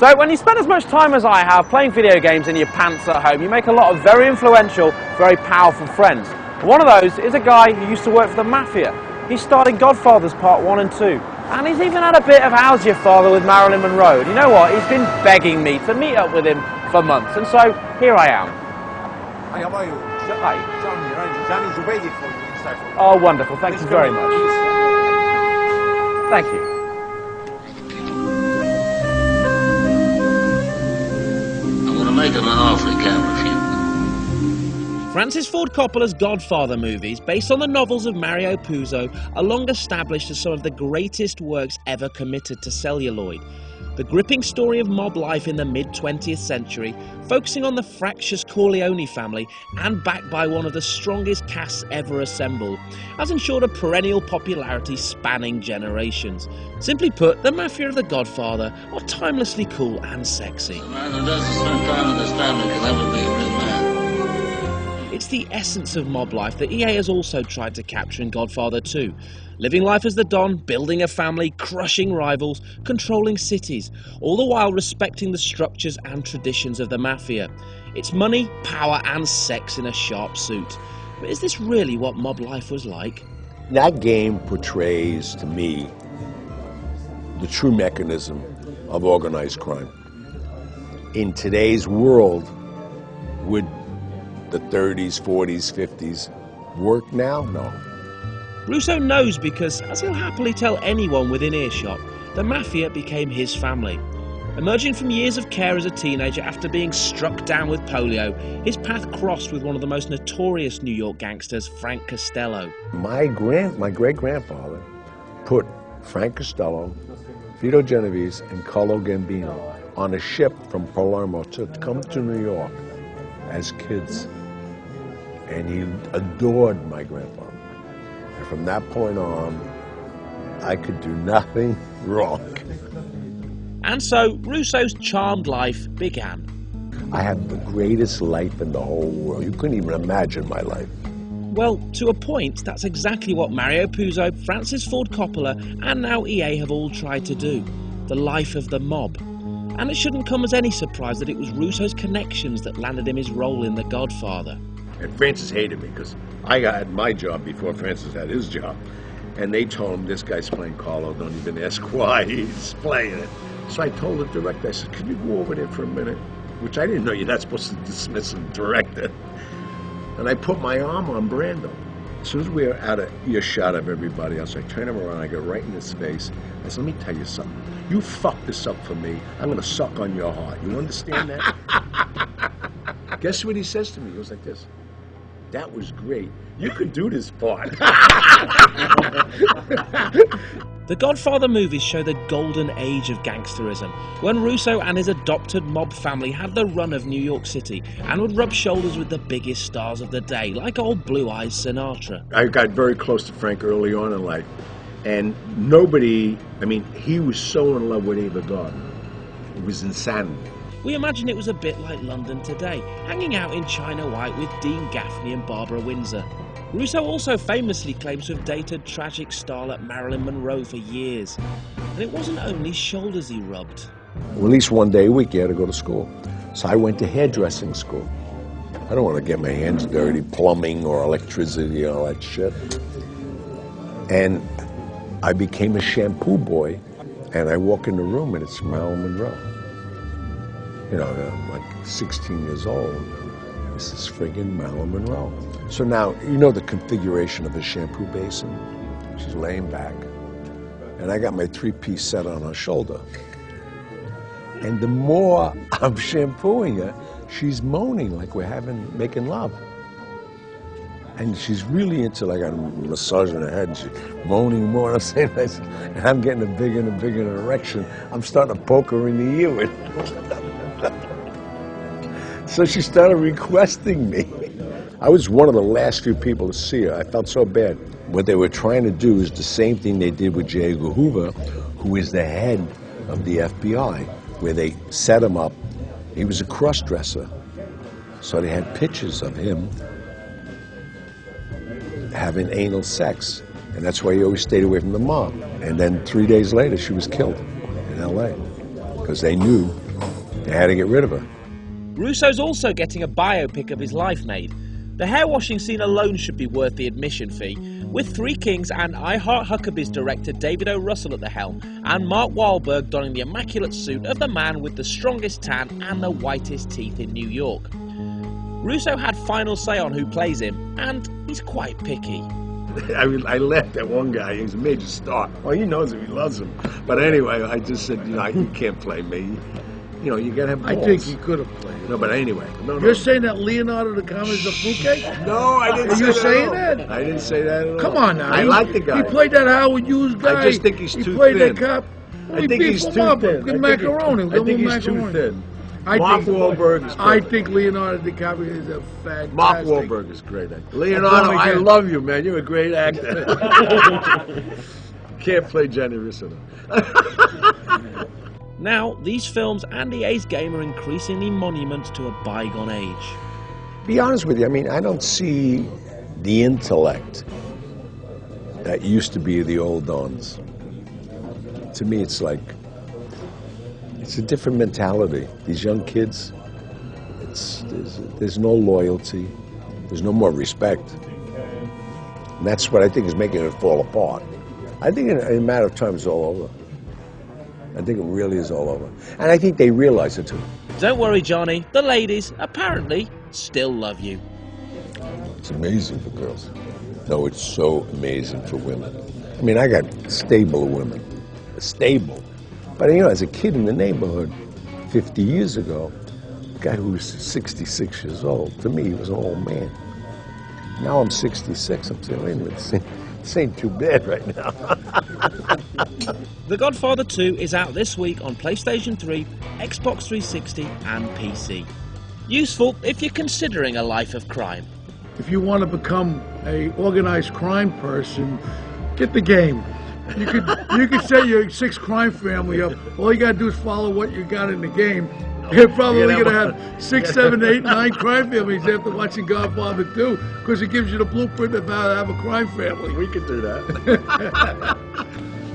So when you spend as much time as I have playing video games in your pants at home, you make a lot of very influential, very powerful friends. One of those is a guy who used to work for the Mafia. He starred in Godfathers Part 1 and 2. And he's even had a bit of How's Your Father with Marilyn Monroe. And you know what? He's been begging me to meet up with him for months. And so, here I am. Hi, how are you? Hi. Johnny's waiting for you inside. Oh, wonderful. Thank you very much. Thank you. I'm going to make him an offer he can't refuse. Francis Ford Coppola's Godfather movies, based on the novels of Mario Puzo, are long established as some of the greatest works ever committed to celluloid. The gripping story of mob life in the mid-20th century, focusing on the fractious Corleone family and backed by one of the strongest casts ever assembled, has ensured a perennial popularity spanning generations. Simply put, the Mafia of the Godfather are timelessly cool and sexy. A man who doesn't spend time with his family can never be a real man. It's the essence of mob life that EA has also tried to capture in Godfather 2. Living life as the Don, building a family, crushing rivals, controlling cities, all the while respecting the structures and traditions of the Mafia. It's money, power and sex in a sharp suit. But is this really what mob life was like? That game portrays, to me, the true mechanism of organized crime. In today's world, would the 30s, 40s, 50s work now? No. Russo knows because, as he'll happily tell anyone within earshot, the Mafia became his family. Emerging from years of care as a teenager after being struck down with polio, his path crossed with one of the most notorious New York gangsters, Frank Costello. My great-grandfather put Frank Costello, Vito Genovese, and Carlo Gambino on a ship from Palermo to come to New York as kids. And he adored my grandfather. And from that point on, I could do nothing wrong. And so, Russo's charmed life began. I had the greatest life in the whole world. You couldn't even imagine my life. Well, to a point, that's exactly what Mario Puzo, Francis Ford Coppola, and now EA have all tried to do. The life of the mob. And it shouldn't come as any surprise that it was Russo's connections that landed him his role in The Godfather. And Francis hated me because I had my job before Francis had his job. And they told him, this guy's playing Carlo, don't even ask why, he's playing it. So I told the director, I said, could you go over there for a minute? Which I didn't know you're not supposed to dismiss a director. And I put my arm on Brando. As soon as we were out of earshot of everybody else, I turned him around, I got right in his face. I said, let me tell you something. You fucked this up for me, I'm going to suck on your heart. You understand that? Guess what he says to me? He goes like this. That was great. You could do this part. The Godfather movies show the golden age of gangsterism, when Russo and his adopted mob family had the run of New York City and would rub shoulders with the biggest stars of the day, like old Blue Eyes Sinatra. I got very close to Frank early on in life, and nobody, he was so in love with Ava Gardner. It was insanity. We imagine it was a bit like London today, hanging out in China White with Dean Gaffney and Barbara Windsor. Russo also famously claims to have dated tragic starlet Marilyn Monroe for years. And it wasn't only shoulders he rubbed. Well, at least one day a week you had to go to school. So I went to hairdressing school. I don't want to get my hands dirty, plumbing or electricity and all that shit. And I became a shampoo boy, and I walk in the room and it's Marilyn Monroe. You know, I'm like 16 years old. This is friggin' Marilyn Monroe. So now, you know the configuration of a shampoo basin? She's laying back. And I got my three-piece set on her shoulder. And the more I'm shampooing her, she's moaning like we're making love. And she's really into, like, I'm massaging her head, and she's moaning more, and I'm saying this, and I'm getting a bigger and bigger erection. I'm starting to poke her in the ear with So she started requesting me. I was one of the last few people to see her. I felt so bad. What they were trying to do is the same thing they did with J. Edgar Hoover, who is the head of the FBI, where they set him up. He was a cross-dresser. So they had pictures of him having anal sex. And that's why he always stayed away from the mob. And then 3 days later, she was killed in L.A. because they knew They had to get rid of her. Russo's also getting a biopic of his life made. The hair-washing scene alone should be worth the admission fee, with Three Kings and I Heart Huckabee's director David O. Russell at the helm, and Mark Wahlberg donning the immaculate suit of the man with the strongest tan and the whitest teeth in New York. Russo had final say on who plays him, and he's quite picky. I mean, I laughed at one guy. He's a major star. Well, he knows him. He loves him. But anyway, I just said, you can't play me. You gotta have balls. I think he could have played it. No, but anyway. No. You're saying that Leonardo DiCaprio is a fruitcake? No, I didn't say Are you that saying at all. that? I didn't say that at all. Come on now. I like the guy. He played that Howard Hughes guy. I just think he's too He played thin. that cop. I think he's too thin. Good macaroni. I think he's too thin. Mark Wahlberg is I perfect. think Leonardo DiCaprio is a fantastic. Mark Wahlberg is great actor. Leonardo, I love you, man. You're a great actor. Can't play Johnny Russo. Now, these films and EA's game are increasingly monuments to a bygone age. Be honest with you, I mean, I don't see the intellect that used to be the old dons. To me, it's like, it's a different mentality. These young kids, there's no loyalty, there's no more respect. And that's what I think is making it fall apart. I think in a matter of time it's all over. I think it really is all over. And I think they realize it too. Don't worry, Johnny, the ladies apparently still love you. It's amazing for girls. No, it's so amazing for women. I mean, I got stable women. Stable. But as a kid in the neighborhood 50 years ago, a guy who was 66 years old, to me, he was an old man. Now I'm 66. I'm saying, wait a minute, this ain't too bad right now. The Godfather 2 is out this week on PlayStation 3, Xbox 360 and PC. Useful if you're considering a life of crime. If you want to become a organized crime person, get the game. You could set your 6 crime family up. All you gotta do is follow what you got in the game. You're probably gonna have 6, 7, 8, 9 crime families after watching Godfather 2, because it gives you the blueprint of how to have a crime family. We could do that.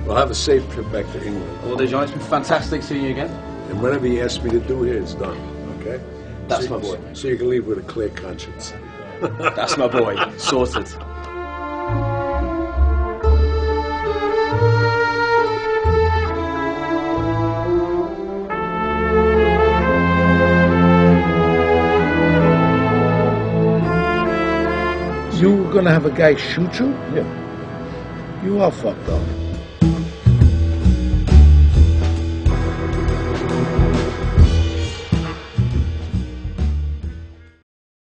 Well, have a safe trip back to England. Well, John, it's been fantastic seeing you again. And whatever you ask me to do here, it's done. Okay? That's my boy. So you can leave with a clear conscience. That's my boy. Sorted. You were gonna have a guy shoot you? Yeah. You are fucked up.